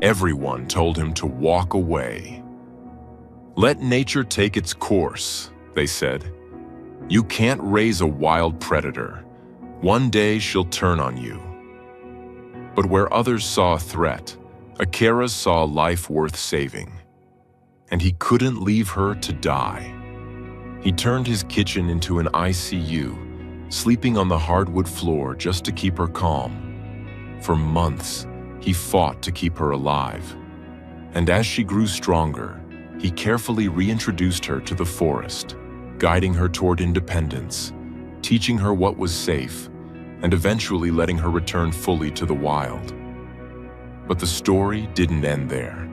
Everyone told him to walk away. "Let nature take its course," they said. "You can't raise a wild predator. One day she'll turn on you." But where others saw a threat, Akira saw a life worth saving. And he couldn't leave her to die. He turned his kitchen into an ICU, sleeping on the hardwood floor just to keep her calm. For months, he fought to keep her alive. And as she grew stronger, he carefully reintroduced her to the forest, guiding her toward independence, teaching her what was safe, and eventually letting her return fully to the wild. But the story didn't end there.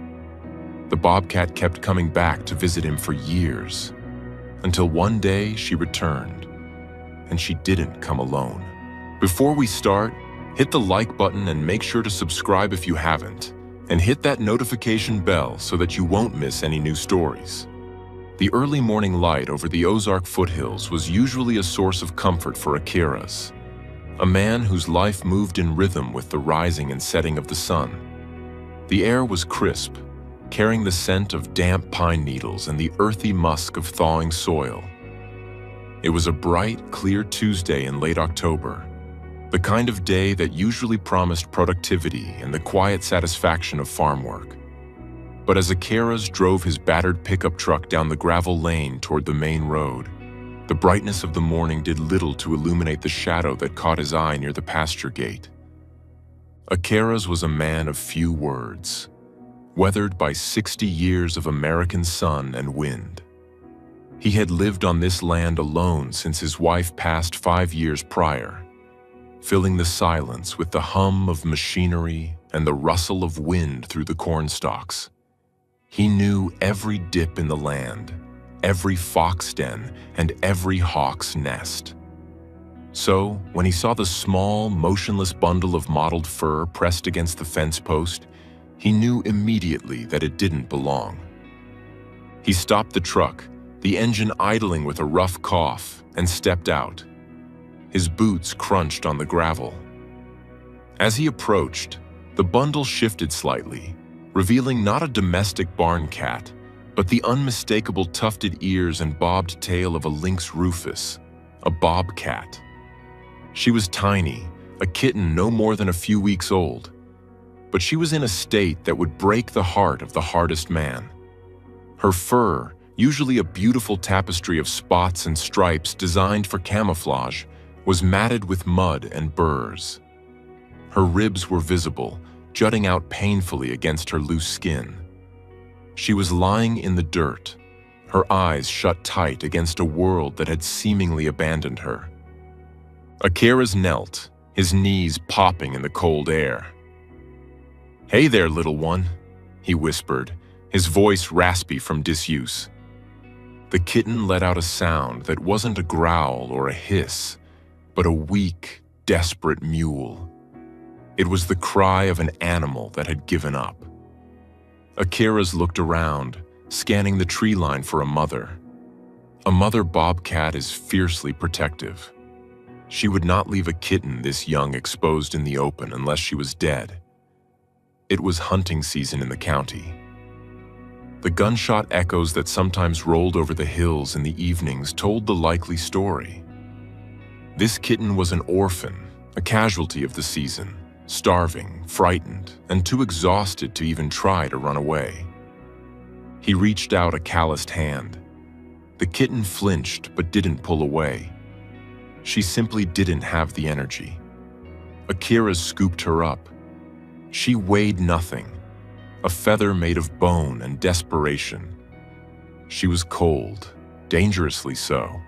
The bobcat kept coming back to visit him for years, until one day she returned, and she didn't come alone. Before we start, hit the like button and make sure to subscribe if you haven't, and hit that notification bell so that you won't miss any new stories. The early morning light over the Ozark foothills was usually a source of comfort for Akira's, a man whose life moved in rhythm with the rising and setting of the sun. The air was crisp, carrying the scent of damp pine needles and the earthy musk of thawing soil. It was a bright, clear Tuesday in late October, the kind of day that usually promised productivity and the quiet satisfaction of farm work. But as Akira's drove his battered pickup truck down the gravel lane toward the main road, the brightness of the morning did little to illuminate the shadow that caught his eye near the pasture gate. Akira's was a man of few words, weathered by 60 years of American sun and wind. He had lived on this land alone since his wife passed 5 years prior, filling the silence with the hum of machinery and the rustle of wind through the corn stalks. He knew every dip in the land, every fox den, and every hawk's nest. So, when he saw the small, motionless bundle of mottled fur pressed against the fence post, he knew immediately that it didn't belong. He stopped the truck, the engine idling with a rough cough, and stepped out. His boots crunched on the gravel. As he approached, the bundle shifted slightly, revealing not a domestic barn cat, but the unmistakable tufted ears and bobbed tail of a lynx rufus, a bobcat. She was tiny, a kitten no more than a few weeks old, but she was in a state that would break the heart of the hardest man. Her fur, usually a beautiful tapestry of spots and stripes designed for camouflage, was matted with mud and burrs. Her ribs were visible, jutting out painfully against her loose skin. She was lying in the dirt, her eyes shut tight against a world that had seemingly abandoned her. Akira's knelt, his knees popping in the cold air. "Hey there, little one," he whispered, his voice raspy from disuse. The kitten let out a sound that wasn't a growl or a hiss, but a weak, desperate mewl. It was the cry of an animal that had given up. Akira's looked around, scanning the tree line for a mother. A mother bobcat is fiercely protective. She would not leave a kitten this young exposed in the open unless she was dead. It was hunting season in the county. The gunshot echoes that sometimes rolled over the hills in the evenings told the likely story. This kitten was an orphan, a casualty of the season, starving, frightened, and too exhausted to even try to run away. He reached out a calloused hand. The kitten flinched but didn't pull away. She simply didn't have the energy. Akira scooped her up. She weighed nothing, a feather made of bone and desperation. She was cold, dangerously so.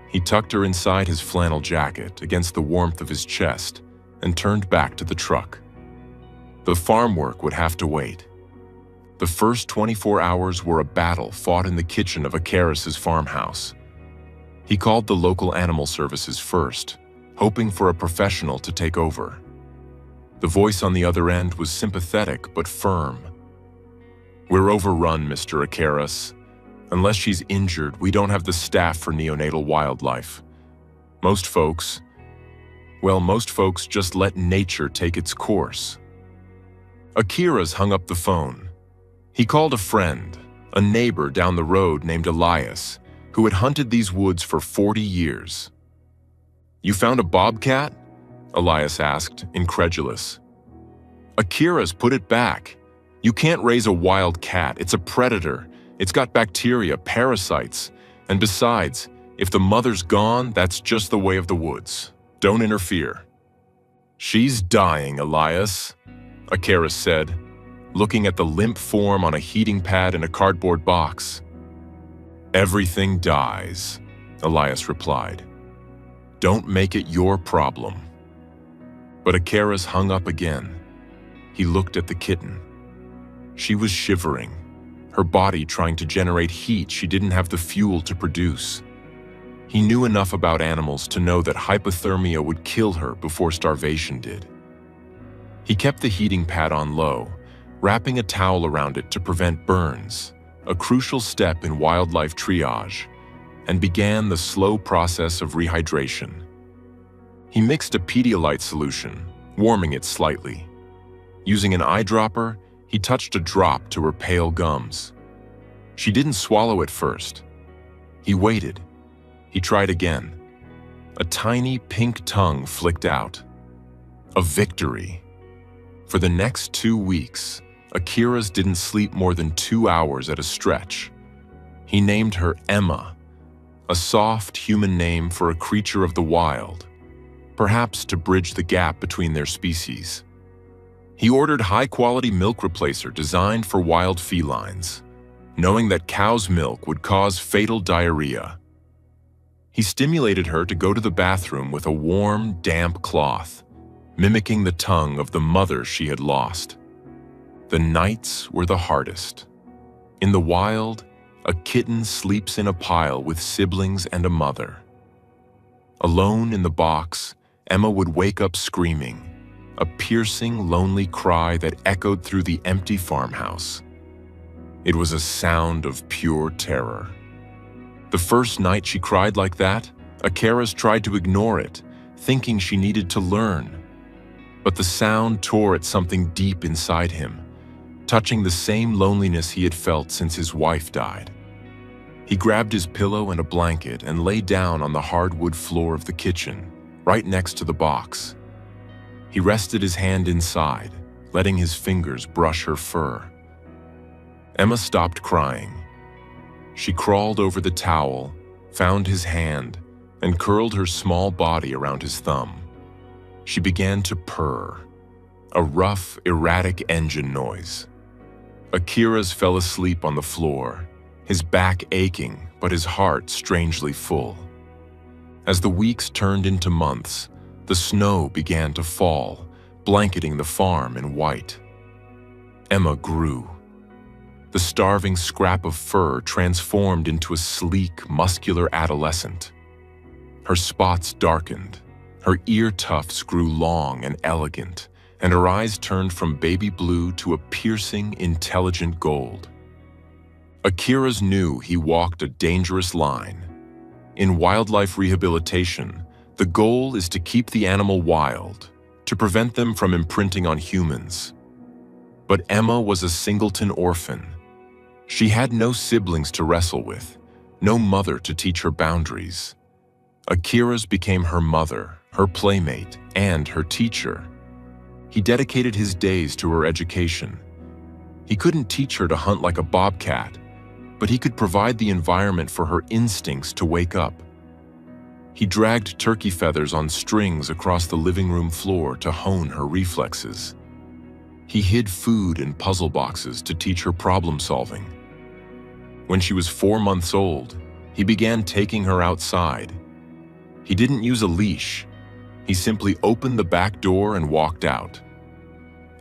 He tucked her inside his flannel jacket against the warmth of his chest and turned back to the truck. The farm work would have to wait. The first 24 hours were a battle fought in the kitchen of Akira's farmhouse. He called the local animal services first, hoping for a professional to take over. The voice on the other end was sympathetic but firm. "We're overrun, Mr. Akira's. Unless she's injured, we don't have the staff for neonatal wildlife. Most folks just let nature take its course." Akira's hung up the phone. He called a friend, a neighbor down the road named Elias, who had hunted these woods for 40 years. "You found a bobcat?" Elias asked, incredulous. "Akira's put it back. You can't raise a wild cat. It's a predator. It's got bacteria, parasites. And besides, if the mother's gone, that's just the way of the woods. Don't interfere." "She's dying, Elias," Akira said, looking at the limp form on a heating pad in a cardboard box. "Everything dies," Elias replied. "Don't make it your problem." But Akira's hung up again. He looked at the kitten. She was shivering, her body trying to generate heat she didn't have the fuel to produce. He knew enough about animals to know that hypothermia would kill her before starvation did. He kept the heating pad on low, wrapping a towel around it to prevent burns, a crucial step in wildlife triage, and began the slow process of rehydration. He mixed a Pedialyte solution, warming it slightly. Using an eyedropper, he touched a drop to her pale gums. She didn't swallow at first. He waited. He tried again. A tiny pink tongue flicked out. A victory. For the next 2 weeks, Akira's didn't sleep more than 2 hours at a stretch. He named her Emma, a soft human name for a creature of the wild, perhaps to bridge the gap between their species. He ordered high-quality milk replacer designed for wild felines, knowing that cow's milk would cause fatal diarrhea. He stimulated her to go to the bathroom with a warm, damp cloth, mimicking the tongue of the mother she had lost. The nights were the hardest. In the wild, a kitten sleeps in a pile with siblings and a mother. Alone in the box, Emma would wake up screaming, a piercing, lonely cry that echoed through the empty farmhouse. It was a sound of pure terror. The first night she cried like that, Akira's tried to ignore it, thinking she needed to learn. But the sound tore at something deep inside him, touching the same loneliness he had felt since his wife died. He grabbed his pillow and a blanket and lay down on the hardwood floor of the kitchen, right next to the box. He rested his hand inside, letting his fingers brush her fur. Emma stopped crying. She crawled over the towel, found his hand, and curled her small body around his thumb. She began to purr, a rough, erratic engine noise. Akira's fell asleep on the floor, his back aching, but his heart strangely full. As the weeks turned into months, the snow began to fall, blanketing the farm in white. Emma grew. The starving scrap of fur transformed into a sleek, muscular adolescent. Her spots darkened, her ear tufts grew long and elegant, and her eyes turned from baby blue to a piercing, intelligent gold. Akira's knew he walked a dangerous line. In wildlife rehabilitation, the goal is to keep the animal wild, to prevent them from imprinting on humans. But Emma was a singleton orphan. She had no siblings to wrestle with, no mother to teach her boundaries. Akira's became her mother, her playmate, and her teacher. He dedicated his days to her education. He couldn't teach her to hunt like a bobcat, but he could provide the environment for her instincts to wake up. He dragged turkey feathers on strings across the living room floor to hone her reflexes. He hid food in puzzle boxes to teach her problem solving. When she was 4 months old, he began taking her outside. He didn't use a leash. He simply opened the back door and walked out.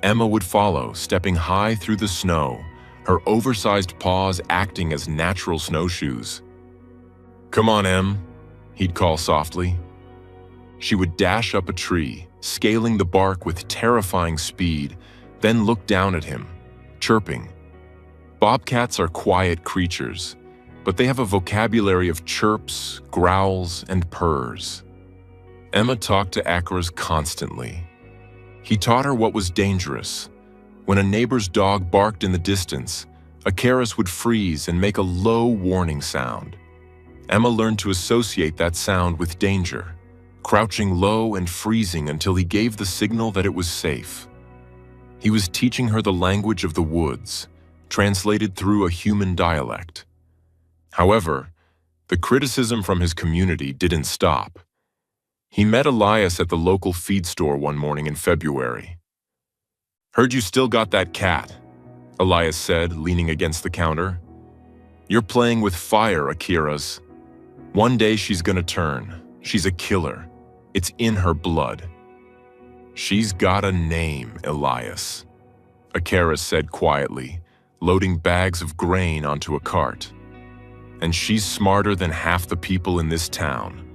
Emma would follow, stepping high through the snow, her oversized paws acting as natural snowshoes. "Come on, Em," he'd call softly. She would dash up a tree, scaling the bark with terrifying speed, then look down at him, chirping. Bobcats are quiet creatures, but they have a vocabulary of chirps, growls, and purrs. Emma talked to Akira's constantly. He taught her what was dangerous, When a neighbor's dog barked in the distance, Akaris would freeze and make a low warning sound. Emma learned to associate that sound with danger, crouching low and freezing until he gave the signal that it was safe. He was teaching her the language of the woods, translated through a human dialect. However, the criticism from his community didn't stop. He met Elias at the local feed store one morning in February. "Heard you still got that cat," Elias said, leaning against the counter. "You're playing with fire, Akira's. One day she's gonna turn. She's a killer. It's in her blood." "She's got a name, Elias," Akira said quietly, loading bags of grain onto a cart. "And she's smarter than half the people in this town."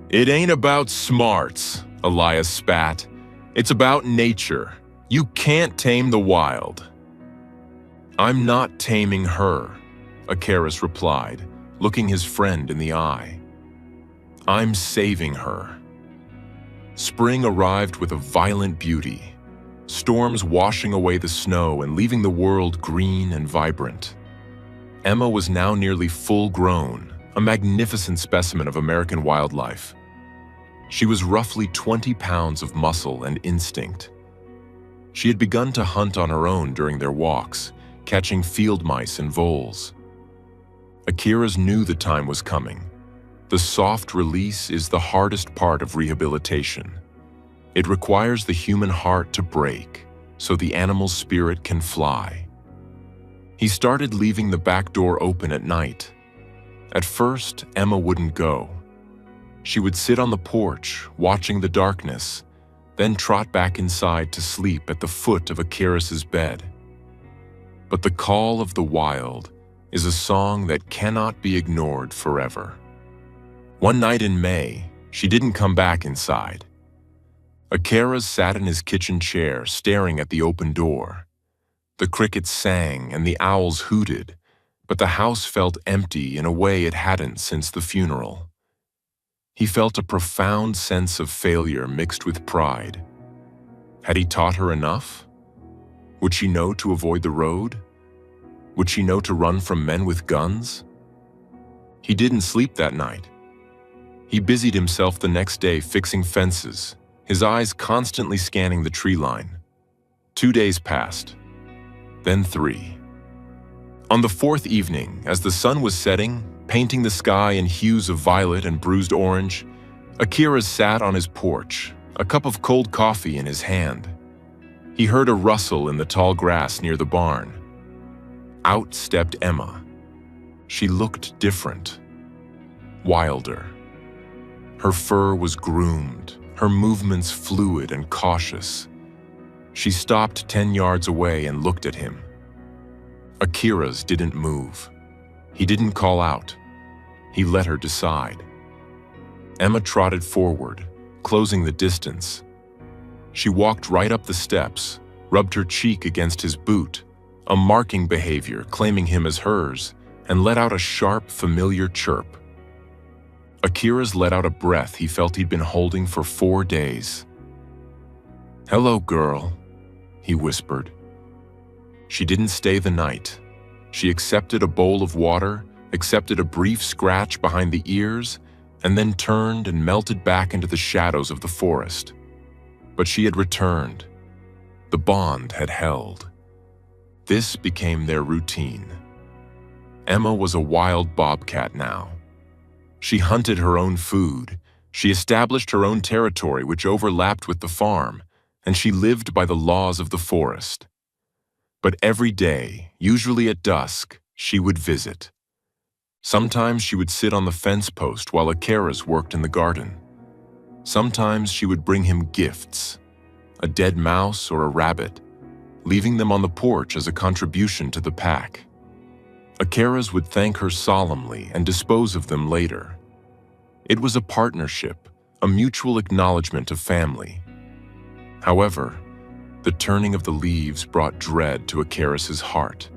"It ain't about smarts," Elias spat. "It's about nature. You can't tame the wild." "I'm not taming her," Akaris replied, looking his friend in the eye. "I'm saving her." Spring arrived with a violent beauty, storms washing away the snow and leaving the world green and vibrant. Emma was now nearly full-grown, a magnificent specimen of American wildlife. She was roughly 20 pounds of muscle and instinct. She had begun to hunt on her own during their walks, catching field mice and voles. Akira's knew the time was coming. The soft release is the hardest part of rehabilitation. It requires the human heart to break so the animal's spirit can fly. He started leaving the back door open at night. At first, Emma wouldn't go. She would sit on the porch, watching the darkness, then trot back inside to sleep at the foot of Akiris's bed. But the call of the wild is a song that cannot be ignored forever. One night in May, she didn't come back inside. Akira sat in his kitchen chair, staring at the open door. The crickets sang and the owls hooted, but the house felt empty in a way it hadn't since the funeral. He felt a profound sense of failure mixed with pride. Had he taught her enough? Would she know to avoid the road? Would she know to run from men with guns? He didn't sleep that night. He busied himself the next day fixing fences, his eyes constantly scanning the tree line. 2 days passed, then 3. On the 4th evening, as the sun was setting, painting the sky in hues of violet and bruised orange, Akira sat on his porch, a cup of cold coffee in his hand. He heard a rustle in the tall grass near the barn. Out stepped Emma. She looked different, wilder. Her fur was groomed, her movements fluid and cautious. She stopped 10 yards away and looked at him. Akira's didn't move. He didn't call out. He let her decide. Emma trotted forward, closing the distance. She walked right up the steps, rubbed her cheek against his boot, a marking behavior claiming him as hers, and let out a sharp, familiar chirp. Akira's let out a breath he felt he'd been holding for 4 days. "Hello, girl," he whispered. She didn't stay the night. She accepted a bowl of water, accepted a brief scratch behind the ears, and then turned and melted back into the shadows of the forest. But she had returned. The bond had held. This became their routine. Emma was a wild bobcat now. She hunted her own food, she established her own territory which overlapped with the farm, and she lived by the laws of the forest. But every day, usually at dusk, she would visit. Sometimes she would sit on the fence post while Akiris worked in the garden. Sometimes she would bring him gifts, a dead mouse or a rabbit, leaving them on the porch as a contribution to the pack. Akiris would thank her solemnly and dispose of them later. It was a partnership, a mutual acknowledgement of family. However, the turning of the leaves brought dread to Akiris's heart.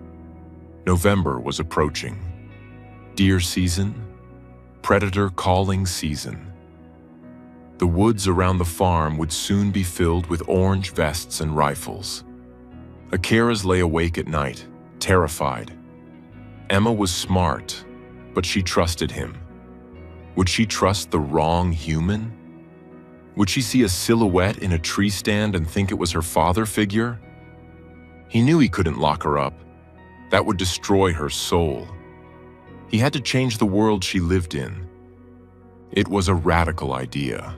November was approaching. Deer season, predator calling season. The woods around the farm would soon be filled with orange vests and rifles. Akiras lay awake at night, terrified. Emma was smart, but she trusted him. Would she trust the wrong human? Would she see a silhouette in a tree stand and think it was her father figure? He knew he couldn't lock her up. That would destroy her soul. He had to change the world she lived in. It was a radical idea,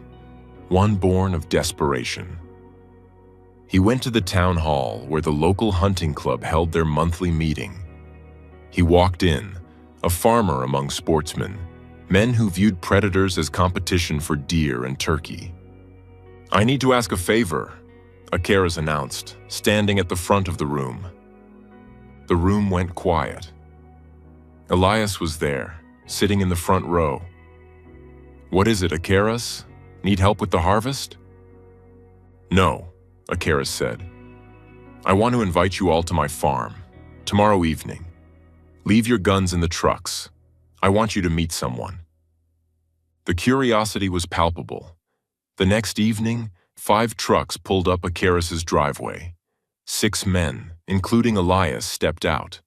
one born of desperation. He went to the town hall where the local hunting club held their monthly meeting. He walked in, a farmer among sportsmen, men who viewed predators as competition for deer and turkey. "I need to ask a favor," Akiras announced, standing at the front of the room. The room went quiet. Elias was there, sitting in the front row. "What is it, Akiras? Need help with the harvest?" "No," Akiras said. "I want to invite you all to my farm, tomorrow evening. Leave your guns in the trucks. I want you to meet someone." The curiosity was palpable. The next evening, 5 trucks pulled up Akiras' driveway. 6 men, including Elias, stepped out.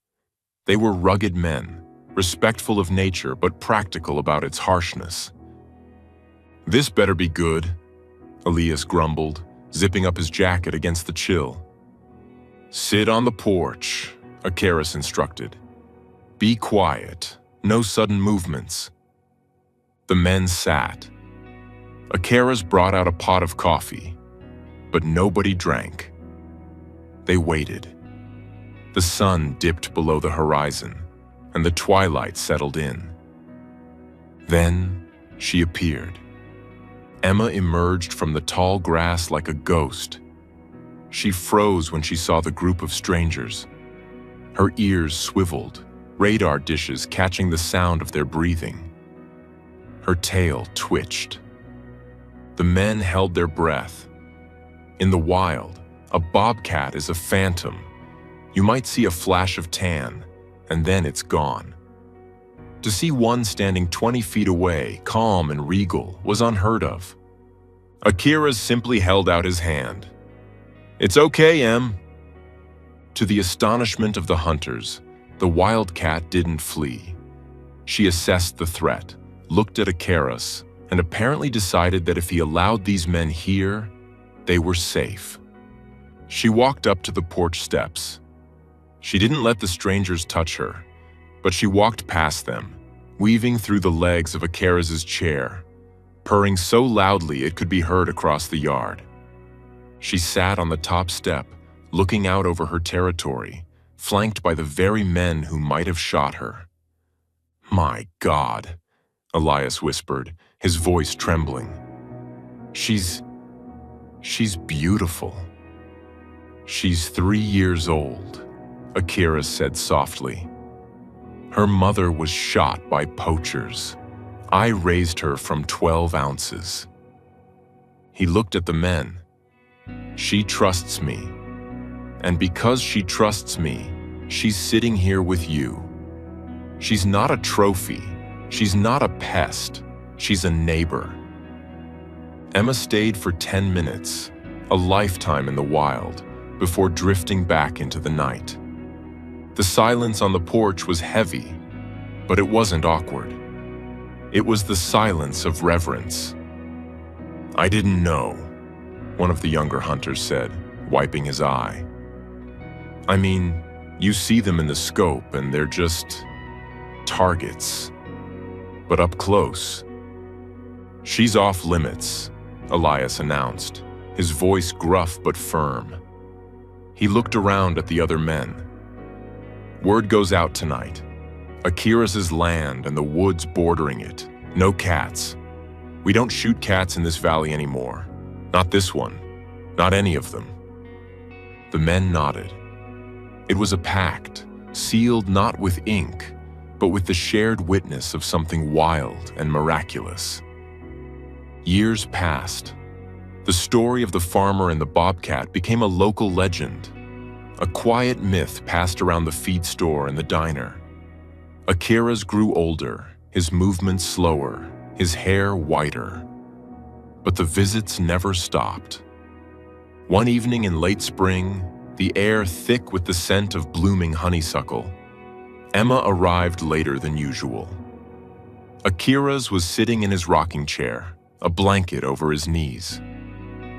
They were rugged men, respectful of nature but practical about its harshness. "This better be good," Elias grumbled, zipping up his jacket against the chill. "Sit on the porch," Akiras instructed. "Be quiet, no sudden movements." The men sat. Akiras brought out a pot of coffee, but nobody drank. They waited. The sun dipped below the horizon, and the twilight settled in. Then she appeared. Emma emerged from the tall grass like a ghost. She froze when she saw the group of strangers. Her ears swiveled, radar dishes catching the sound of their breathing. Her tail twitched. The men held their breath. In the wild, a bobcat is a phantom. You might see a flash of tan, and then it's gone. To see one standing 20 feet away, calm and regal, was unheard of. Akiras simply held out his hand. "It's okay, Em." To the astonishment of the hunters, the wildcat didn't flee. She assessed the threat, looked at Akiras, and apparently decided that if he allowed these men here, they were safe. She walked up to the porch steps. She didn't let the strangers touch her, but she walked past them, weaving through the legs of Akiras' chair, purring so loudly it could be heard across the yard. She sat on the top step, looking out over her territory, flanked by the very men who might have shot her. "My God," Elias whispered, his voice trembling. She's beautiful." "She's 3 years old," Akiras said softly. "Her mother was shot by poachers. I raised her from 12 ounces." He looked at the men. "She trusts me. And because she trusts me, she's sitting here with you. She's not a trophy. She's not a pest. She's a neighbor." Emma stayed for 10 minutes, a lifetime in the wild, before drifting back into the night. The silence on the porch was heavy, but it wasn't awkward. It was the silence of reverence. "I didn't know," one of the younger hunters said, wiping his eye. "I mean, you see them in the scope and they're just targets. But up close..." "She's off limits," Elias announced, his voice gruff but firm. He looked around at the other men. "Word goes out tonight. Akiras' land and the woods bordering it. No cats. We don't shoot cats in this valley anymore. Not this one. Not any of them." The men nodded. It was a pact, sealed not with ink, but with the shared witness of something wild and miraculous. Years passed. The story of the farmer and the bobcat became a local legend, a quiet myth passed around the feed store and the diner. Akiras grew older, his movements slower, his hair whiter. But the visits never stopped. One evening in late spring, the air thick with the scent of blooming honeysuckle. Emma arrived later than usual. Akira's was sitting in his rocking chair, a blanket over his knees.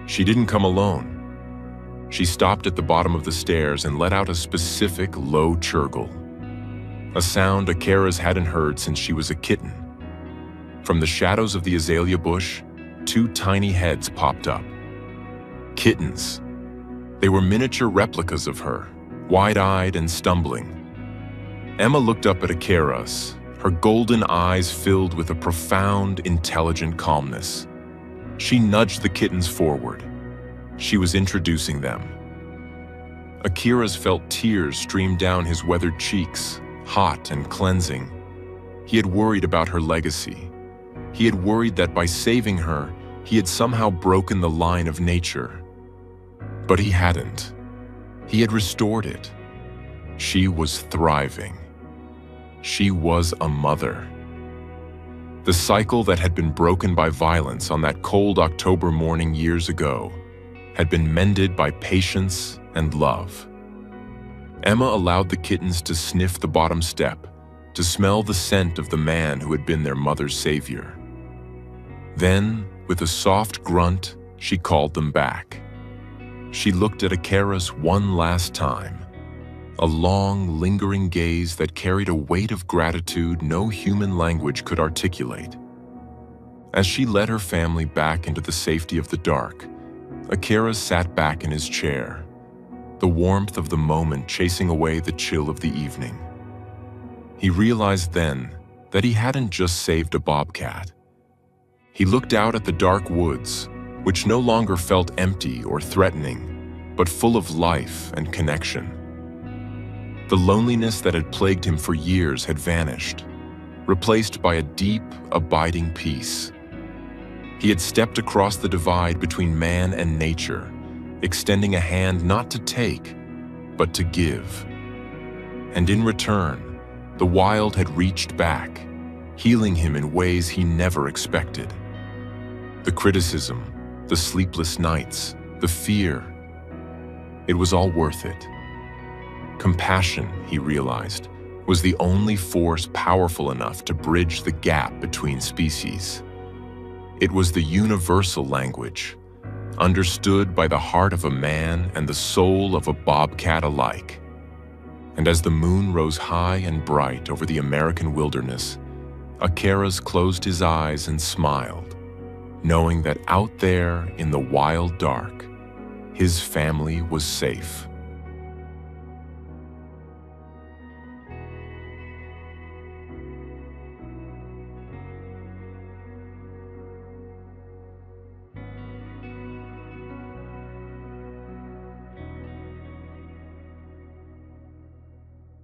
She didn't come alone. She stopped at the bottom of the stairs and let out a specific low churgle, a sound Akira's hadn't heard since she was a kitten. From the shadows of the azalea bush, two tiny heads popped up. Kittens. They were miniature replicas of her, wide-eyed and stumbling. Emma looked up at Akira's, her golden eyes filled with a profound, intelligent calmness. She nudged the kittens forward. She was introducing them. Akira's felt tears stream down his weathered cheeks, hot and cleansing. He had worried about her legacy. He had worried that by saving her, he had somehow broken the line of nature. But he hadn't. He had restored it. She was thriving. She was a mother. The cycle that had been broken by violence on that cold October morning years ago had been mended by patience and love. Emma allowed the kittens to sniff the bottom step, to smell the scent of the man who had been their mother's savior. Then, with a soft grunt, she called them back. She looked at Akira's one last time, a long, lingering gaze that carried a weight of gratitude no human language could articulate. As she led her family back into the safety of the dark, Akira sat back in his chair, the warmth of the moment chasing away the chill of the evening. He realized then that he hadn't just saved a bobcat. He looked out at the dark woods, which no longer felt empty or threatening, but full of life and connection. The loneliness that had plagued him for years had vanished, replaced by a deep, abiding peace. He had stepped across the divide between man and nature, extending a hand not to take, but to give. And in return, the wild had reached back, healing him in ways he never expected. The criticism, the sleepless nights, the fear, it was all worth it. Compassion, he realized, was the only force powerful enough to bridge the gap between species. It was the universal language, understood by the heart of a man and the soul of a bobcat alike. And as the moon rose high and bright over the American wilderness, Akira's closed his eyes and smiled, knowing that out there in the wild dark, his family was safe.